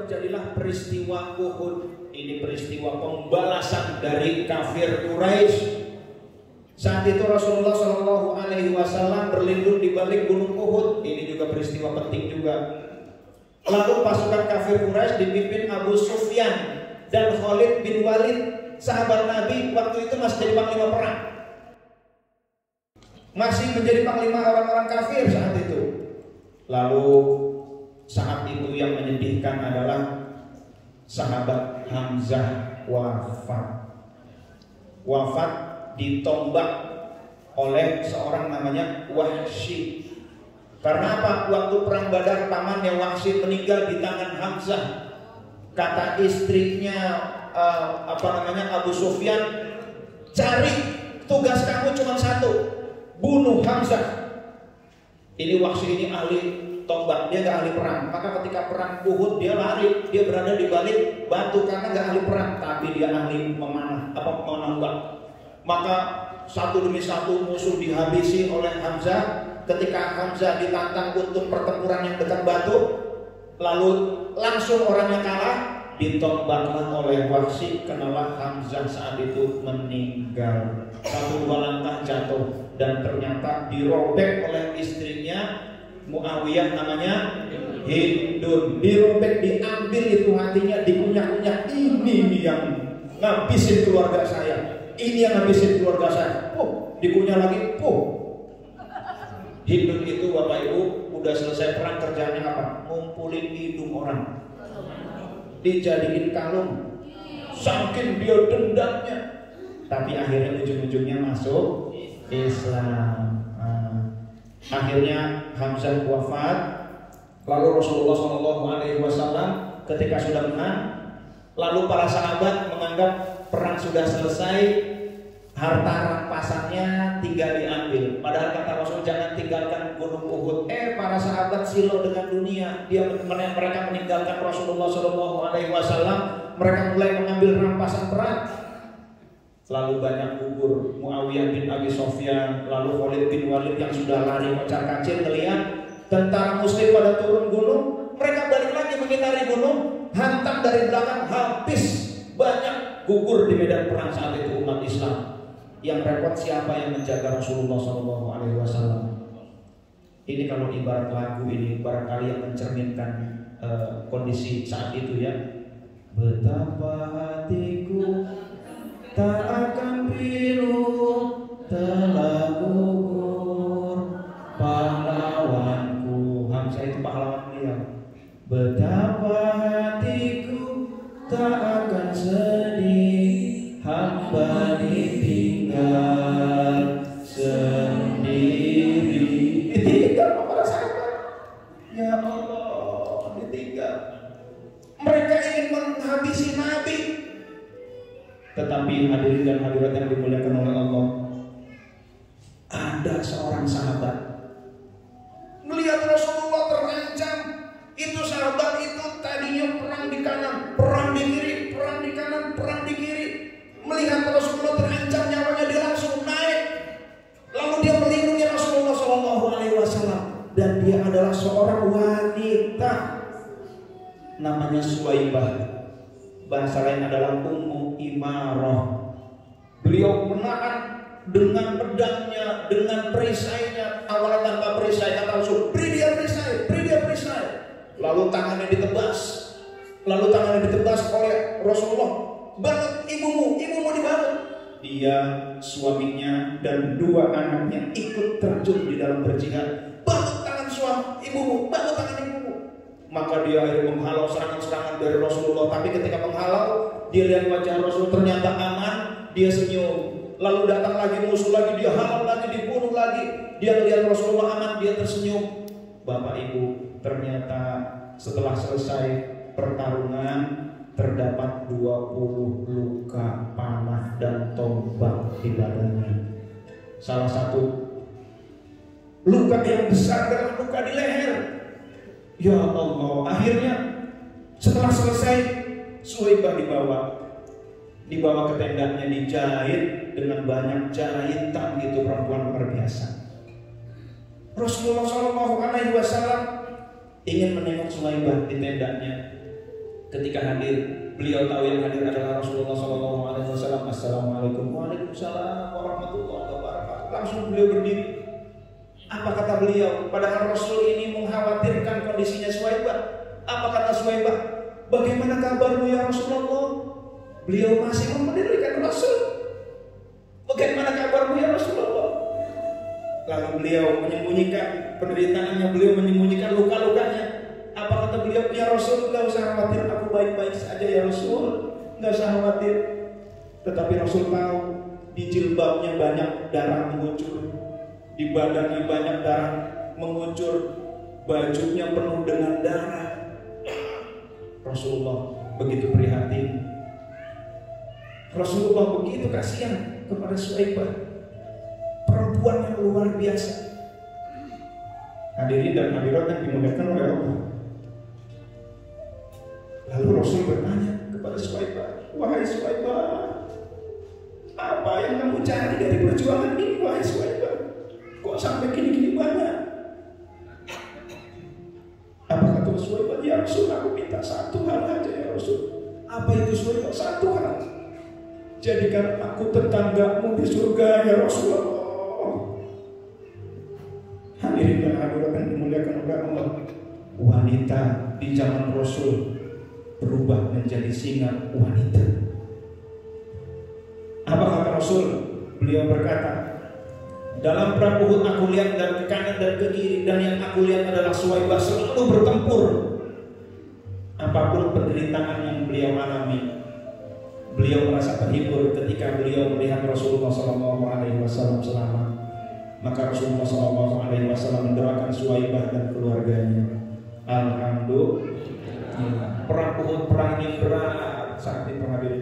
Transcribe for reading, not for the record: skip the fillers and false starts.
terjadilah peristiwa Uhud. Ini peristiwa pembalasan dari kafir Quraisy. Saat itu Rasulullah Shallallahu Alaihi Wasallam berlindung di balik gunung Uhud. Ini juga peristiwa penting juga. Lalu pasukan kafir Quraisy dipimpin Abu Sufyan dan Khalid bin Walid, sahabat Nabi waktu itu masih jadi panglima perang. Masih menjadi panglima orang-orang kafir saat itu. Lalu saat itu yang menyedihkan adalah sahabat Hamzah wafat ditombak oleh seorang namanya Wahsy. Karena apa? Waktu perang Badar pamannya Wahsy meninggal di tangan Hamzah. Kata istrinya Abu Sufyan, cari, tugas kamu cuma satu, bunuh Hamzah. Ini Wahsy ini ahli tombak, dia gak ahli perang. Maka ketika perang Uhud dia lari, dia berada di balik batu karena gak ahli perang, tapi dia ahli menembak. Maka satu demi satu musuh dihabisi oleh Hamzah. Ketika Hamzah ditantang untuk pertempuran yang dekat batu, lalu langsung orangnya kalah, ditombaklah oleh Wahsy. Kenalah Hamzah saat itu meninggal. Satu dua langkah jatuh dan ternyata dirobek oleh istrinya Muawiyah namanya Hindun. Dirobek, diambil itu hatinya, dikunyak-kunyak. Ini yang ngabisin keluarga saya. Ini yang ngabisin keluarga saya. Dikunyah lagi. Hindun itu Bapak Ibu udah selesai perang, kerjanya apa? Ngumpulin hidung orang, dijadiin kalung. Saking dia dendamnya, tapi akhirnya ujung-ujungnya masuk Islam. Akhirnya Hamzah wafat. Lalu Rasulullah SAW ketika sudah menang, lalu para sahabat menganggap perang sudah selesai, harta rampasannya tinggal diambil. Padahal kata Rasul, jangan tinggalkan gunung Uhud. Para sahabat silau dengan dunia. Mereka meninggalkan Rasulullah SAW. Mereka mulai mengambil rampasan perang. Lalu banyak gugur. Muawiyah bin Abi Sufyan, lalu Khalid bin Walid yang sudah lari kocar-kacir melihat tentara Muslim pada turun gunung. Mereka balik lagi mengitari gunung, hantam dari belakang, habis. Banyak gugur di medan perang saat itu umat Islam. Yang repot siapa yang menjaga Rasulullah SAW? Ini kalau ibarat lagu ini barangkali yang mencerminkan kondisi saat itu ya. Betapa hatiku tak akan pilu telah gugur pahlawanku. Hamzah itu pahlawan beliau. Betapa hatiku tak akan sedih, hamba ditinggal sendiri. Ditinggal para sahabat. Ya Allah, ditinggal. Mereka ingin menghabisi Nabi. Tetapi hadirin dan hadirat yang dimuliakan oleh Allah, ada seorang sahabat melihat Rasulullah terancam. Itu sahabat itu tadinya perang di kanan, perang di kiri, perang di kanan, perang di kiri. Melihat Rasulullah terancam nyawanya, dia langsung naik. Lalu dia melindungi Rasulullah SAW. Dan dia adalah seorang wanita, namanya Suwaibah. Bahasa lain adalah Ummu Imarah. Beliau menahan dengan pedangnya, dengan perisainya. Awalnya tanpa perisai, kata Rasul, beri dia perisai, beri dia perisai. Lalu tangannya ditebas oleh Rasulullah. Bangun ibumu dibangun. Dia, suaminya, dan dua anaknya ikut terjun di dalam berjihad. Bangun tangan ibumu, bangun tangan ibumu. Maka dia akhirnya menghalau serangan-serangan dari Rasulullah. Tapi ketika menghalau, dia lihat wajah Rasul ternyata aman, dia senyum. Lalu datang lagi musuh lagi, dia halau lagi, dibunuh lagi. Dia lihat Rasulullah aman, dia tersenyum. Bapak Ibu, ternyata setelah selesai pertarungan terdapat 20 luka panah dan tombak di badannya. Salah satu luka yang besar adalah luka di leher. Ya Allah, akhirnya setelah selesai Suwaibah dibawa ke tendanya, dijahit dengan banyak jahitan gitu, perempuan luar biasa. Rasulullah SAW ingin menengok Suwaibah di tendanya. Ketika hadir, beliau tahu yang hadir adalah Rasulullah SAW. Assalamualaikum, waalaikumsalam warahmatullahi wabarakatuh. Langsung beliau berdiri. Apa kata beliau? Padahal Rasul ini mengkhawatirkan kondisinya Suwaibah. Apa kata Suwaibah? Bagaimana kabarmu ya Rasulullah? Beliau masih mempedulikan Rasul. Bagaimana kabarmu ya Rasulullah? Lalu beliau menyembunyikan penderitaannya, beliau menyembunyikan luka-lukanya. Apa kata beliau? Ya Rasul, gak usah khawatir, aku baik-baik saja ya Rasul, gak usah khawatir. Tetapi Rasul tahu di jilbabnya banyak darah mengucur, di badannya banyak darah mengucur, bajunya penuh dengan darah. Rasulullah begitu prihatin. Rasulullah begitu kasihan kepada Suwaibah, perempuan yang luar biasa. Hadirin dan hadirat yang dimuliakan oleh Allah. Lalu Rasul bertanya kepada Suwaibah, wahai Suwaibah, apa yang kamu cari dari perjuangan ini, wahai Suwaibah? Kok sampai gini-gini banyak? Apa kata Suwaibah? Ya Rasul, aku minta satu hal aja ya Rasul. Apa itu Suwaibah? Satu hal. Jadikan aku tetanggamu di surga ya Rasulullah. Hadirin dan hadirat yang dimuliakan oleh Allah. Wanita di zaman Rasul berubah menjadi singa wanita. Apa kata Rasul? Beliau berkata, dalam perang Uhud aku lihat dari ke kanan dan ke kiri, dan yang aku lihat adalah Suwaibah selalu bertempur. Apapun penderitaan yang beliau alami, beliau merasa terhibur ketika beliau melihat Rasulullah SAW selamat. Maka Rasulullah SAW mendoakan Suwaibah dan keluarganya. Alhamdulillah. Perang Uhud, perang yang berat saat itu hadirin